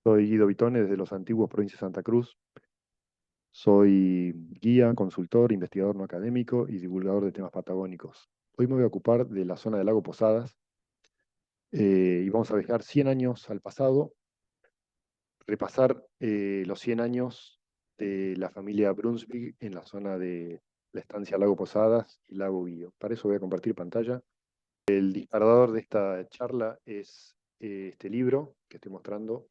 Soy Guido Vitone desde los antiguos Provincia de Santa Cruz. Soy guía, consultor, investigador no académico y divulgador de temas patagónicos. Hoy me voy a ocupar de la zona del lago Posadas y vamos a viajar 100 años al pasado, repasar los 100 años de la familia Brunswick en la zona de la estancia Lago Posadas y Lago Guío. Para eso voy a compartir pantalla. El disparador de esta charla es este libro que estoy mostrando,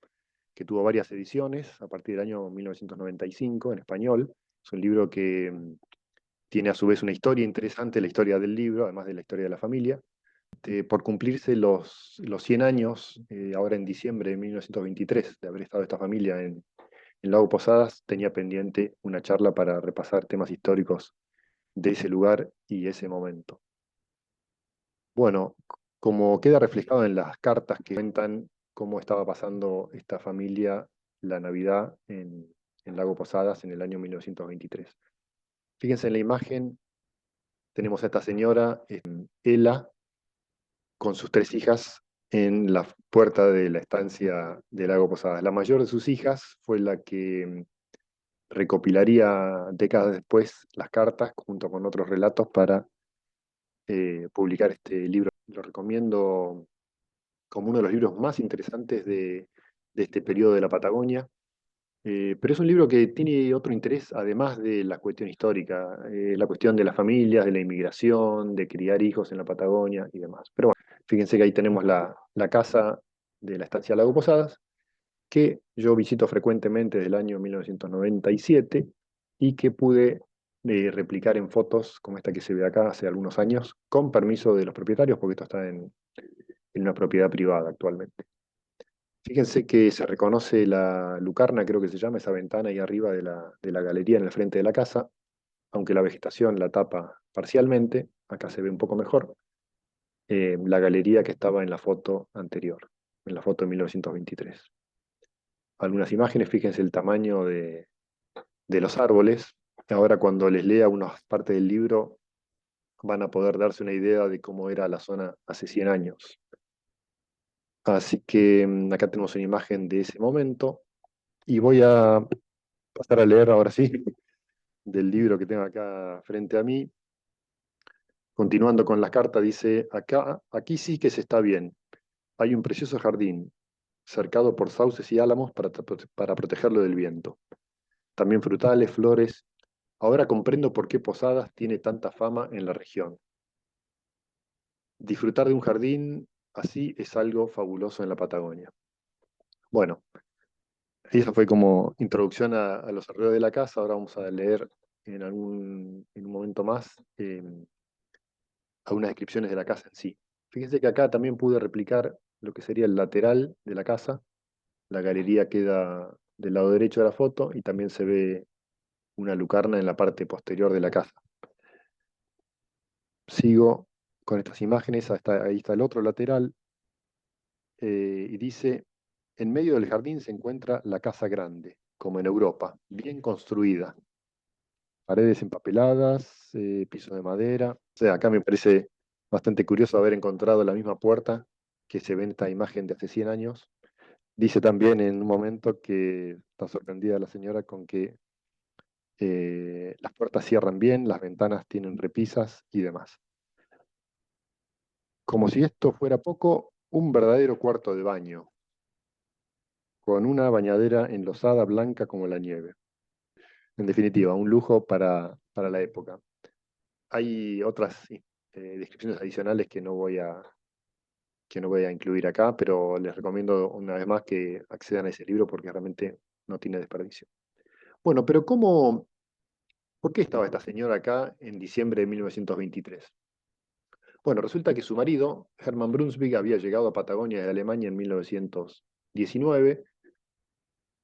que tuvo varias ediciones a partir del año 1995 en español. Es un libro que tiene a su vez una historia interesante, la historia del libro, además de la historia de la familia. Por cumplirse los 100 años, ahora en diciembre de 1923, de haber estado esta familia en Lago Posadas, tenía pendiente una charla para repasar temas históricos de ese lugar y ese momento. Bueno, como queda reflejado en las cartas que cuentan cómo estaba pasando esta familia la Navidad en Lago Posadas en el año 1923. Fíjense en la imagen, tenemos a esta señora, Ela, con sus tres hijas en la puerta de la estancia de Lago Posadas. La mayor de sus hijas fue la que recopilaría décadas después las cartas junto con otros relatos para publicar este libro. Lo recomiendo como uno de los libros más interesantes de este periodo de la Patagonia. Pero es un libro que tiene otro interés, además de la cuestión histórica, la cuestión de las familias, de la inmigración, de criar hijos en la Patagonia y demás. Pero bueno, fíjense que ahí tenemos la casa de la estancia Lago Posadas, que yo visito frecuentemente desde el año 1997 y que pude replicar en fotos como esta que se ve acá hace algunos años, con permiso de los propietarios, porque esto está en una propiedad privada actualmente. Fíjense que se reconoce la lucarna, creo que se llama, esa ventana ahí arriba de la galería en el frente de la casa, aunque la vegetación la tapa parcialmente, acá se ve un poco mejor, la galería que estaba en la foto anterior, en la foto de 1923. Algunas imágenes, fíjense el tamaño de los árboles. Ahora cuando les lea unas partes del libro van a poder darse una idea de cómo era la zona hace 100 años. Así que acá tenemos una imagen de ese momento y voy a pasar a leer ahora sí del libro que tengo acá frente a mí. Continuando con la carta, dice, aquí sí que se está bien. Hay un precioso jardín, cercado por sauces y álamos para protegerlo del viento. También frutales, flores. Ahora comprendo por qué Posadas tiene tanta fama en la región. Disfrutar de un jardín así es algo fabuloso en la Patagonia. Bueno, esa fue como introducción a los alrededores de la casa. Ahora vamos a leer en un momento más algunas descripciones de la casa en sí. Fíjense que acá también pude replicar lo que sería el lateral de la casa. La galería queda del lado derecho de la foto y también se ve una lucarna en la parte posterior de la casa. Sigo con estas imágenes, ahí está el otro lateral, y dice, en medio del jardín se encuentra la casa grande, como en Europa, bien construida, paredes empapeladas, piso de madera. O sea, acá me parece bastante curioso haber encontrado la misma puerta que se ve en esta imagen de hace 100 años. Dice también en un momento que está sorprendida la señora con que las puertas cierran bien, las ventanas tienen repisas y demás. Como si esto fuera poco, un verdadero cuarto de baño, con una bañadera enlosada blanca como la nieve. En definitiva, un lujo para la época. Hay otras descripciones adicionales que no voy a incluir acá, pero les recomiendo una vez más que accedan a ese libro porque realmente no tiene desperdicio. Bueno, pero ¿por qué estaba esta señora acá en diciembre de 1923? Bueno, resulta que su marido, Hermann Brunswick, había llegado a Patagonia de Alemania en 1919.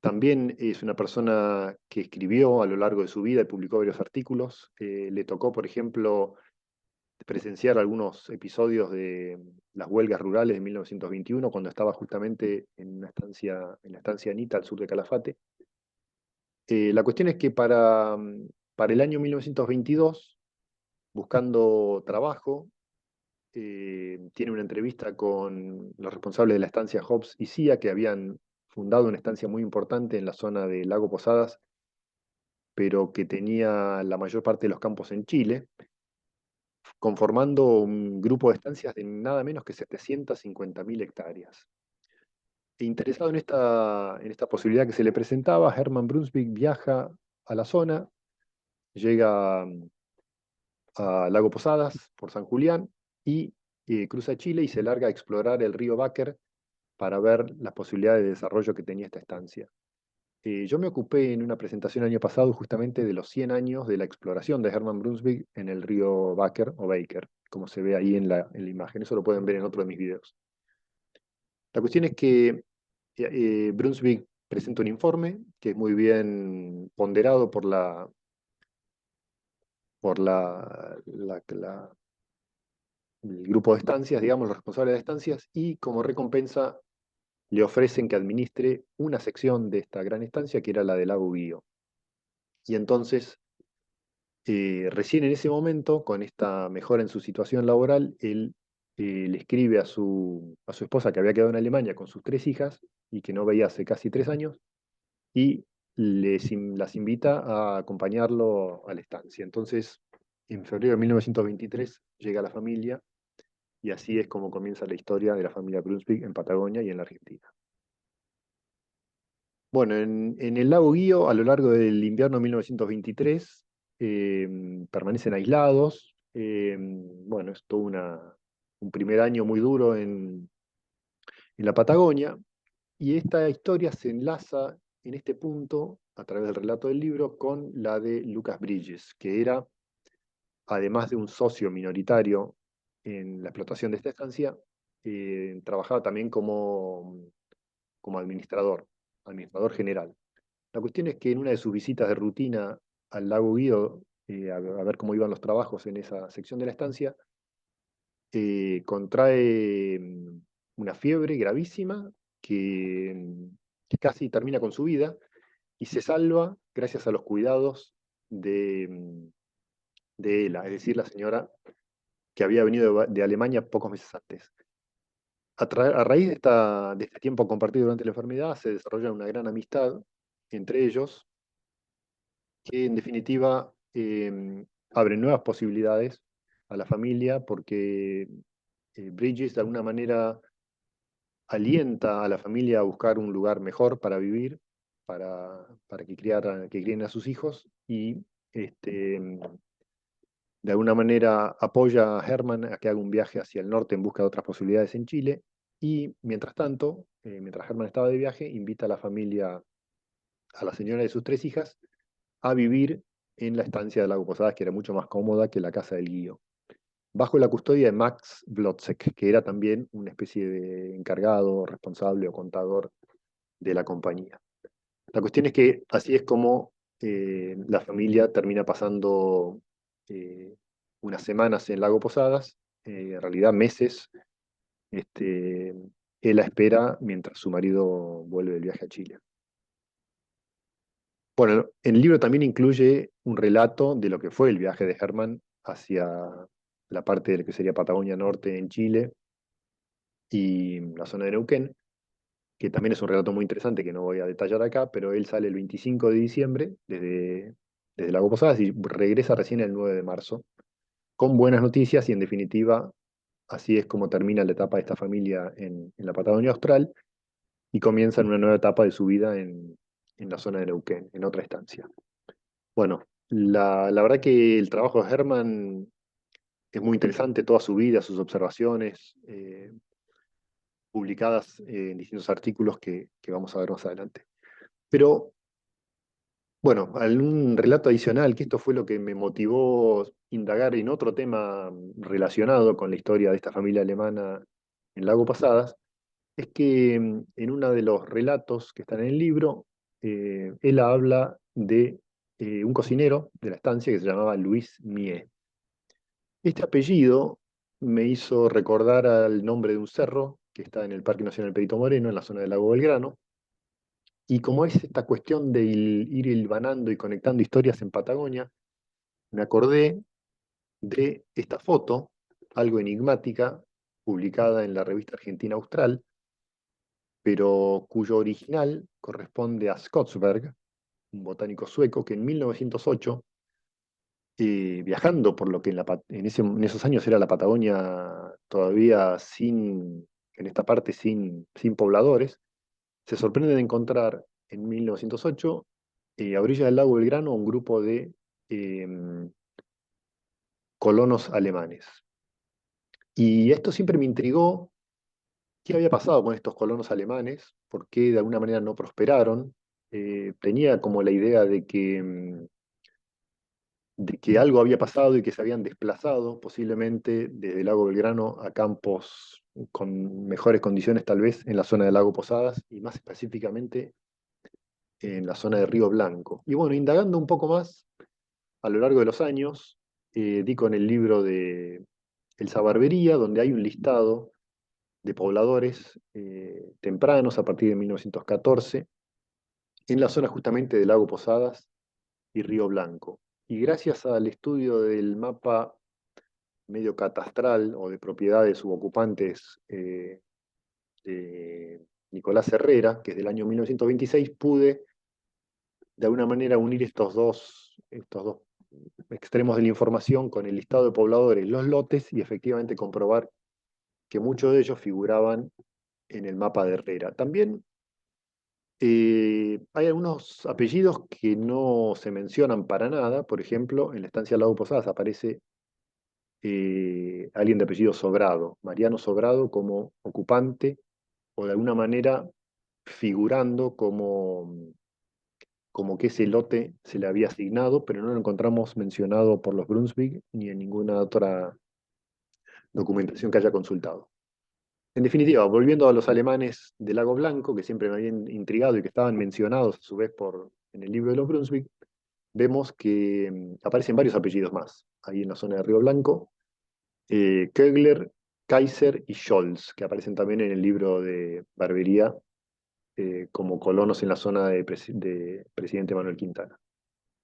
También es una persona que escribió a lo largo de su vida y publicó varios artículos. Le tocó, por ejemplo, presenciar algunos episodios de las huelgas rurales de 1921, cuando estaba justamente en la estancia Anita, al sur de Calafate. La cuestión es que para el año 1922, buscando trabajo, tiene una entrevista con los responsables de la estancia Hobbs y Cia, que habían fundado una estancia muy importante en la zona de Lago Posadas, pero que tenía la mayor parte de los campos en Chile, conformando un grupo de estancias de nada menos que 750.000 hectáreas. Interesado en esta posibilidad que se le presentaba, Hermann Brunswick viaja a la zona, llega a Lago Posadas por San Julián y cruza Chile y se larga a explorar el río Báquer para ver las posibilidades de desarrollo que tenía esta estancia. Yo me ocupé en una presentación el año pasado justamente de los 100 años de la exploración de Hermann Brunswick en el río Báquer o Baker, como se ve ahí en la imagen. Eso lo pueden ver en otro de mis videos. La cuestión es que Brunswick presenta un informe que es muy bien ponderado por el grupo de estancias, digamos, los responsables de estancias, y como recompensa le ofrecen que administre una sección de esta gran estancia que era la del lago Guío. Y entonces, recién en ese momento, con esta mejora en su situación laboral, él le escribe a su esposa que había quedado en Alemania con sus 3 hijas y que no veía hace casi 3 años, y las invita a acompañarlo a la estancia. Entonces, en febrero de 1923 llega la familia y así es como comienza la historia de la familia Brunswick en Patagonia y en la Argentina. Bueno, en el lago Guío, a lo largo del invierno de 1923, permanecen aislados. Bueno, es todo un primer año muy duro en la Patagonia, y esta historia se enlaza en este punto, a través del relato del libro, con la de Lucas Bridges, que era, además de un socio minoritario en la explotación de esta estancia, trabajaba también como administrador general. La cuestión es que en una de sus visitas de rutina al lago Guido, a ver cómo iban los trabajos en esa sección de la estancia, contrae una fiebre gravísima que casi termina con su vida y se salva gracias a los cuidados de Ela, es decir, la señora que había venido de Alemania pocos meses antes. A raíz de este tiempo compartido durante la enfermedad, se desarrolla una gran amistad entre ellos, que en definitiva abre nuevas posibilidades a la familia, porque Bridges de alguna manera alienta a la familia a buscar un lugar mejor para vivir, para que críen a sus hijos, y de alguna manera apoya a Hermann a que haga un viaje hacia el norte en busca de otras posibilidades en Chile, y mientras tanto, mientras Hermann estaba de viaje, invita a la familia, a la señora de sus 3 hijas, a vivir en la estancia de Lago Posadas, que era mucho más cómoda que la casa del Guío, bajo la custodia de Max Blotzek, que era también una especie de encargado, responsable o contador de la compañía. La cuestión es que así es como la familia termina pasando eh, unas semanas en Lago Posadas, en realidad meses, este, él la espera mientras su marido vuelve del viaje a Chile. Bueno, el libro también incluye un relato de lo que fue el viaje de Hermann hacia la parte de lo que sería Patagonia Norte en Chile y la zona de Neuquén, que también es un relato muy interesante que no voy a detallar acá, pero él sale el 25 de diciembre desde Lago Posadas y regresa recién el 9 de marzo, con buenas noticias, y en definitiva así es como termina la etapa de esta familia en la Patagonia Austral y comienzan una nueva etapa de su vida en la zona de Neuquén, en otra estancia. Bueno, la verdad que el trabajo de Hermann es muy interesante, toda su vida, sus observaciones, publicadas en distintos artículos que vamos a ver más adelante. Pero, bueno, un relato adicional, que esto fue lo que me motivó indagar en otro tema relacionado con la historia de esta familia alemana en Lago Pasadas, es que en uno de los relatos que están en el libro, él habla de un cocinero de la estancia que se llamaba Luis Mie. Este apellido me hizo recordar al nombre de un cerro que está en el Parque Nacional Perito Moreno, en la zona del Lago Belgrano, y como es esta cuestión de ir hilvanando y conectando historias en Patagonia, me acordé de esta foto, algo enigmática, publicada en la revista Argentina Austral, pero cuyo original corresponde a Skogsberg, un botánico sueco que en 1908, viajando por lo que en esos años era la Patagonia todavía en esta parte sin pobladores, se sorprende de encontrar en 1908, a orillas del lago Belgrano, un grupo de em, colonos alemanes. Y esto siempre me intrigó, qué había pasado con estos colonos alemanes, por qué de alguna manera no prosperaron. Tenía como la idea de que algo había pasado y que se habían desplazado posiblemente desde el lago Belgrano a campos con mejores condiciones tal vez en la zona del lago Posadas y más específicamente en la zona de Río Blanco. Y bueno, indagando un poco más a lo largo de los años, di con el libro de Elsa Barbería, donde hay un listado de pobladores tempranos a partir de 1914 en la zona justamente del lago Posadas y Río Blanco. Y gracias al estudio del mapa medio catastral o de propiedades subocupantes de Nicolás Herrera, que es del año 1926, pude de alguna manera unir estos dos extremos de la información con el listado de pobladores, los lotes, y efectivamente comprobar que muchos de ellos figuraban en el mapa de Herrera. También hay algunos apellidos que no se mencionan para nada. Por ejemplo, en la estancia Lago Posadas aparece alguien de apellido Sobrado, Mariano Sobrado, como ocupante o de alguna manera figurando como que ese lote se le había asignado, pero no lo encontramos mencionado por los Brunswick ni en ninguna otra documentación que haya consultado. En definitiva, volviendo a los alemanes del Lago Blanco, que siempre me habían intrigado y que estaban mencionados a su vez en el libro de los Brunswick, vemos que aparecen varios apellidos más ahí en la zona de Río Blanco: Kögler, Kaiser y Scholz, que aparecen también en el libro de Barbería como colonos en la zona de Presidente Manuel Quintana.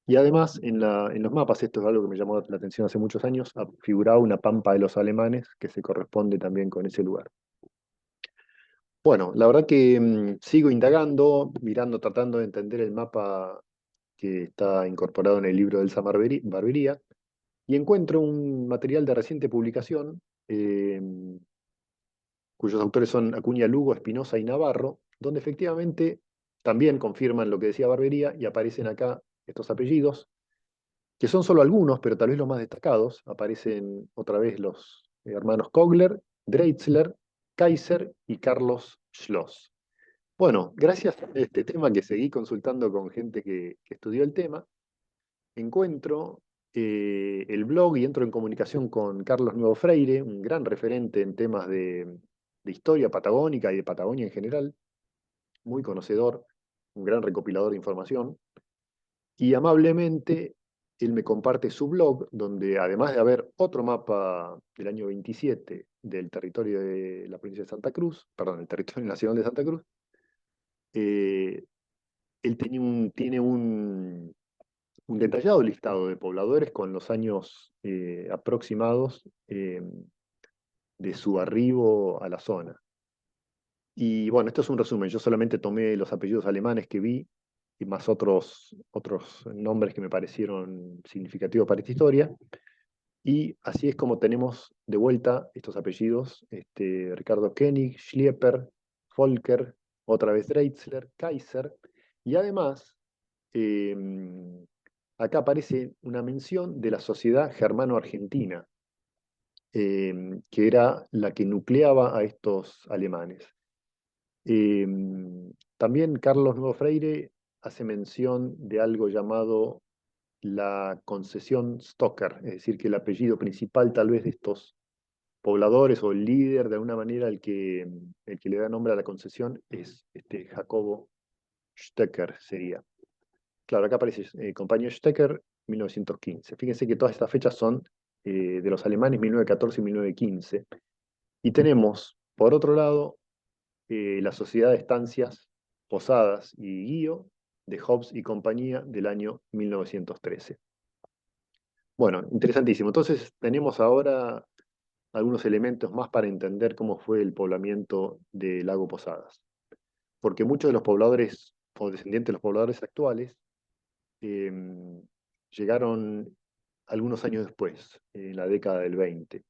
Y además, en los mapas, esto es algo que me llamó la atención hace muchos años, figuraba una pampa de los alemanes que se corresponde también con ese lugar. Bueno, la verdad que sigo indagando, mirando, tratando de entender el mapa que está incorporado en el libro de Elsa Barbería, y encuentro un material de reciente publicación, eh, cuyos autores son Acuña Lugo, Espinosa y Navarro, donde efectivamente también confirman lo que decía Barbería y aparecen acá estos apellidos, que son solo algunos, pero tal vez los más destacados. Aparecen otra vez los hermanos Kogler, Dreitzler, Kaiser y Carlos Schloss. Bueno, gracias a este tema que seguí consultando con gente que estudió el tema, encuentro el blog y entro en comunicación con Carlos Nuevo Freire, un gran referente en temas de historia patagónica y de Patagonia en general, muy conocedor, un gran recopilador de información. Y amablemente él me comparte su blog, donde además de haber otro mapa del año 27 del territorio de la provincia de Santa Cruz, perdón, el territorio nacional de Santa Cruz, eh, él tiene un detallado listado de pobladores con los años aproximados de su arribo a la zona. Y bueno, esto es un resumen. Yo solamente tomé los apellidos alemanes que vi y más otros nombres que me parecieron significativos para esta historia. Y así es como tenemos de vuelta estos apellidos: Ricardo Koenig, Schlieper, Volker, otra vez Dreitzler, Kaiser. Y además, eh, acá aparece una mención de la Sociedad Germano-Argentina, que era la que nucleaba a estos alemanes. Eh, También Carlos Nuevo Freire hace mención de algo llamado la concesión Stocker, es decir, que el apellido principal tal vez de estos pobladores o el líder de alguna manera el que le da nombre a la concesión es Jacobo Stecker sería. Claro, acá aparece compañero Stecker, 1915. Fíjense que todas estas fechas son de los alemanes, 1914 y 1915. Y tenemos, por otro lado, la Sociedad de Estancias, Posadas y Guío de Hobbes y compañía del año 1913. Bueno, interesantísimo. Entonces tenemos ahora algunos elementos más para entender cómo fue el poblamiento del lago Posadas. porque muchos de los pobladores o descendientes de los pobladores actuales eh, llegaron algunos años después, en la década del 20.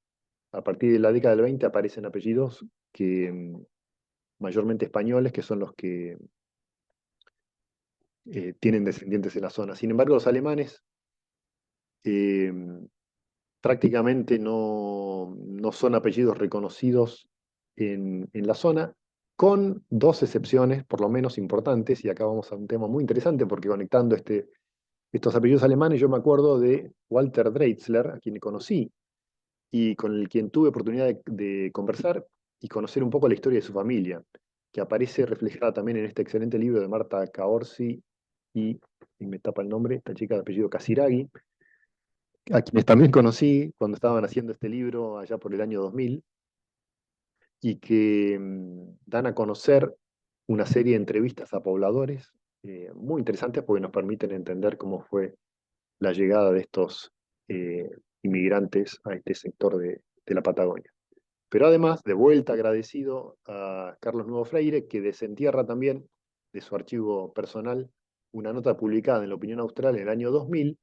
A partir de la década del 20 aparecen apellidos que mayormente españoles, que son los que tienen descendientes en la zona. Sin embargo, los alemanes eh, prácticamente no son apellidos reconocidos en la zona, con dos excepciones, por lo menos importantes, y acá vamos a un tema muy interesante, porque conectando estos apellidos alemanes, yo me acuerdo de Walter Drexler, a quien conocí, y con el quien tuve oportunidad de conversar y conocer un poco la historia de su familia, que aparece reflejada también en este excelente libro de Marta Caorsi y me tapa el nombre, esta chica de apellido Casiraghi, a quienes también conocí cuando estaban haciendo este libro allá por el año 2000, y que dan a conocer una serie de entrevistas a pobladores muy interesantes porque nos permiten entender cómo fue la llegada de estos eh, inmigrantes a este sector de la Patagonia. Pero además, de vuelta agradecido a Carlos Nuevo Freire, que desentierra también de su archivo personal una nota publicada en la Opinión Austral en el año 2000,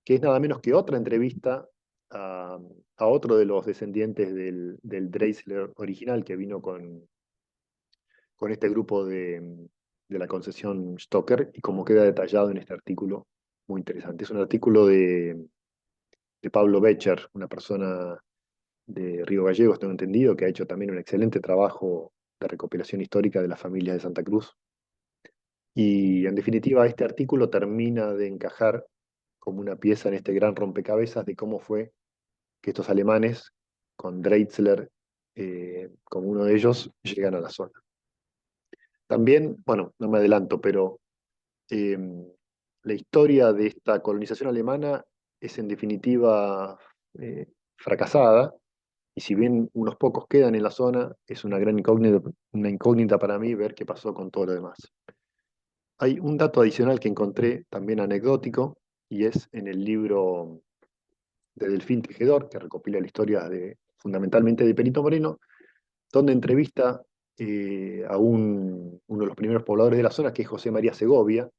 que es nada menos que otra entrevista a otro de los descendientes del Dreisler original que vino con este grupo de la concesión Stocker, y como queda detallado en este artículo muy interesante. Es un artículo de Pablo Becher, una persona de Río Gallegos, tengo entendido, que ha hecho también un excelente trabajo de recopilación histórica de las familias de Santa Cruz. Y en definitiva, este artículo termina de encajar como una pieza en este gran rompecabezas de cómo fue que estos alemanes, con Drexler como uno de ellos, llegan a la zona. También, bueno, no me adelanto, pero eh, la historia de esta colonización alemana es en definitiva fracasada, y si bien unos pocos quedan en la zona, es una incógnita para mí ver qué pasó con todo lo demás. Hay un dato adicional que encontré también anecdótico, y es en el libro de Delfín Tejedor, que recopila la historia fundamentalmente de Perito Moreno, donde entrevista a uno de los primeros pobladores de la zona, que es José María Segovia.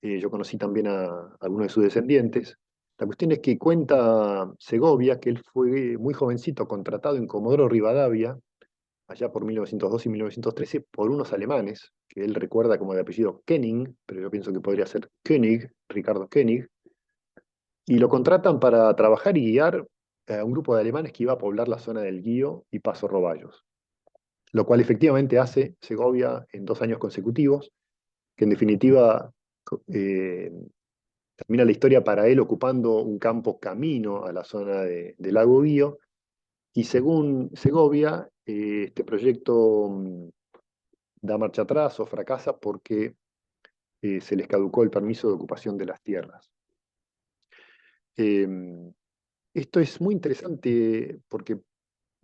Yo conocí también a algunos de sus descendientes. La cuestión es que cuenta Segovia que él fue muy jovencito contratado en Comodoro Rivadavia, allá por 1912 y 1913, por unos alemanes, que él recuerda como de apellido Kenning, pero yo pienso que podría ser König, Ricardo König, y lo contratan para trabajar y guiar a un grupo de alemanes que iba a poblar la zona del Guío y Paso Roballos, lo cual efectivamente hace Segovia en 2 años consecutivos, que en definitiva eh, termina la historia para él ocupando un campo camino a la zona del lago Guío, y según Segovia, este proyecto da marcha atrás o fracasa porque se les caducó el permiso de ocupación de las tierras. Eh, Esto es muy interesante porque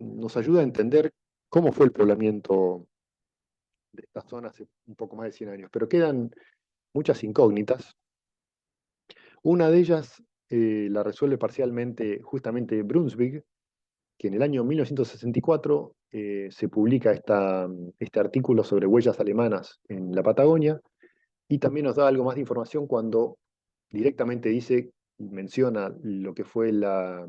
nos ayuda a entender cómo fue el poblamiento de esta zona hace un poco más de 100 años, pero quedan muchas incógnitas. Una de ellas la resuelve parcialmente justamente Brunswick, que en el año 1964 se publica este artículo sobre huellas alemanas en la Patagonia, y también nos da algo más de información cuando directamente menciona lo que fue la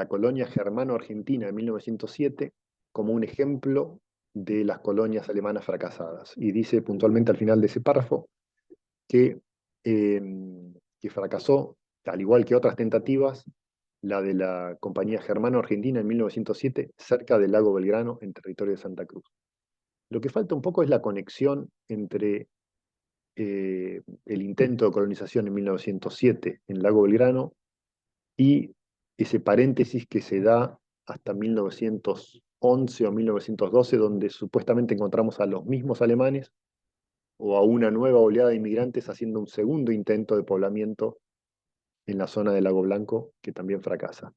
colonia germano-argentina en 1907 como un ejemplo de las colonias alemanas fracasadas. Y dice puntualmente al final de ese párrafo que, eh, que fracasó, al igual que otras tentativas, la de la compañía germano-argentina en 1907 cerca del lago Belgrano en territorio de Santa Cruz. Lo que falta un poco es la conexión entre el intento de colonización en 1907 en Lago Belgrano y ese paréntesis que se da hasta 1911 o 1912, donde supuestamente encontramos a los mismos alemanes o a una nueva oleada de inmigrantes haciendo un segundo intento de poblamiento en la zona del Lago Blanco, que también fracasa.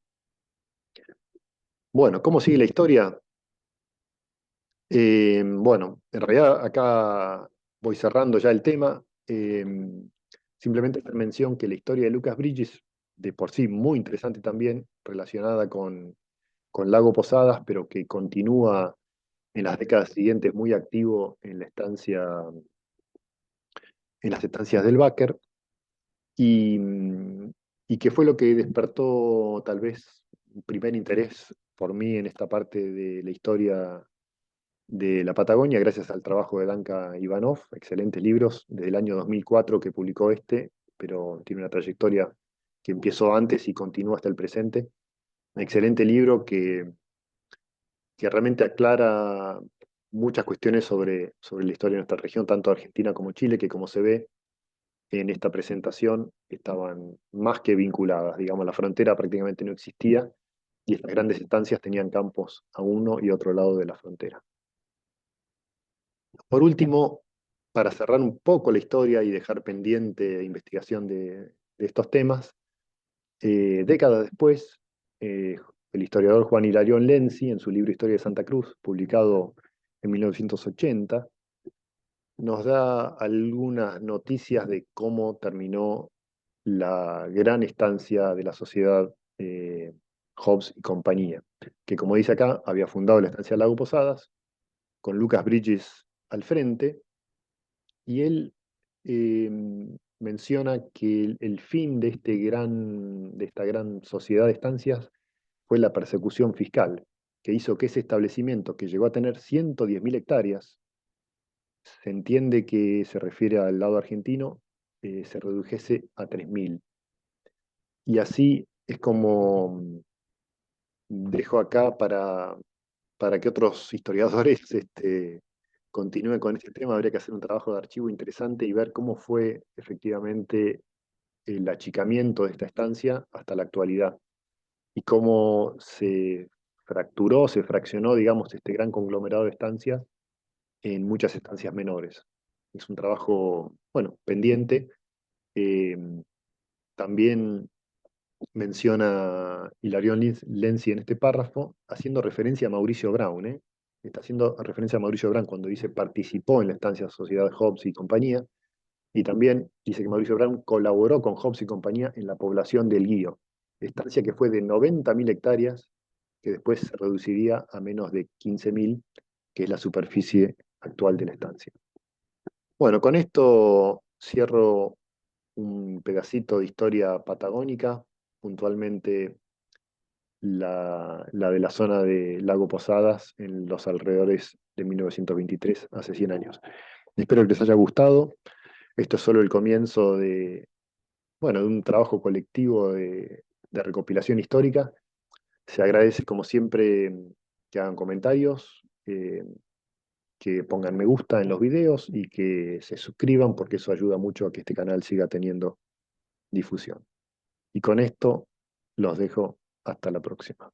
Bueno, ¿cómo sigue la historia? Bueno, en realidad acá voy cerrando ya el tema. Simplemente hacer mención que la historia de Lucas Bridges, de por sí muy interesante también, relacionada con Lago Posadas, pero que continúa en las décadas siguientes muy activo en la estancia, en las estancias del Báquer, y, y que fue lo que despertó tal vez un primer interés por mí en esta parte de la historia de la Patagonia, gracias al trabajo de Danka Ivanov, excelentes libros, desde el año 2004 que publicó este, pero tiene una trayectoria que empezó antes y continúa hasta el presente. Un excelente libro que realmente aclara muchas cuestiones sobre la historia de nuestra región, tanto Argentina como Chile, que como se ve en esta presentación estaban más que vinculadas. Digamos, la frontera prácticamente no existía y estas grandes estancias tenían campos a uno y otro lado de la frontera. Por último, para cerrar un poco la historia y dejar pendiente investigación de estos temas, décadas después, el historiador Juan Hilarión Lenzi, en su libro Historia de Santa Cruz, publicado en 1980, nos da algunas noticias de cómo terminó la gran estancia de la sociedad Hobbes y compañía, que como dice acá, había fundado la estancia Lago Posadas, con Lucas Bridges al frente, y él eh, menciona que el fin de, de esta gran sociedad de estancias fue la persecución fiscal, que hizo que ese establecimiento, que llegó a tener 110.000 hectáreas, se entiende que se refiere al lado argentino, se redujese a 3.000. Y así es como dejo acá para que otros historiadores continúen con este tema. Habría que hacer un trabajo de archivo interesante y ver cómo fue efectivamente el achicamiento de esta estancia hasta la actualidad y cómo se fracturó, se fraccionó, digamos, este gran conglomerado de estancias en muchas estancias menores. Es un trabajo, bueno, pendiente. Eh, También menciona Hilarión Lenzi en este párrafo, haciendo referencia a Mauricio Brown, ¿eh? Está haciendo referencia a Mauricio Brown cuando dice participó en la estancia Sociedad Hobbes y compañía, y también dice que Mauricio Brown colaboró con Hobbes y compañía en la población del Guío, estancia que fue de 90.000 hectáreas, que después se reduciría a menos de 15.000, que es la superficie actual de la estancia. Bueno, con esto cierro un pedacito de historia patagónica, puntualmente la de la zona de Lago Posadas en los alrededores de 1923, hace 100 años. Espero que les haya gustado. Esto es solo el comienzo bueno, de un trabajo colectivo de recopilación histórica. Se agradece, como siempre, que hagan comentarios, que pongan me gusta en los videos y que se suscriban porque eso ayuda mucho a que este canal siga teniendo difusión. Y con esto los dejo hasta la próxima.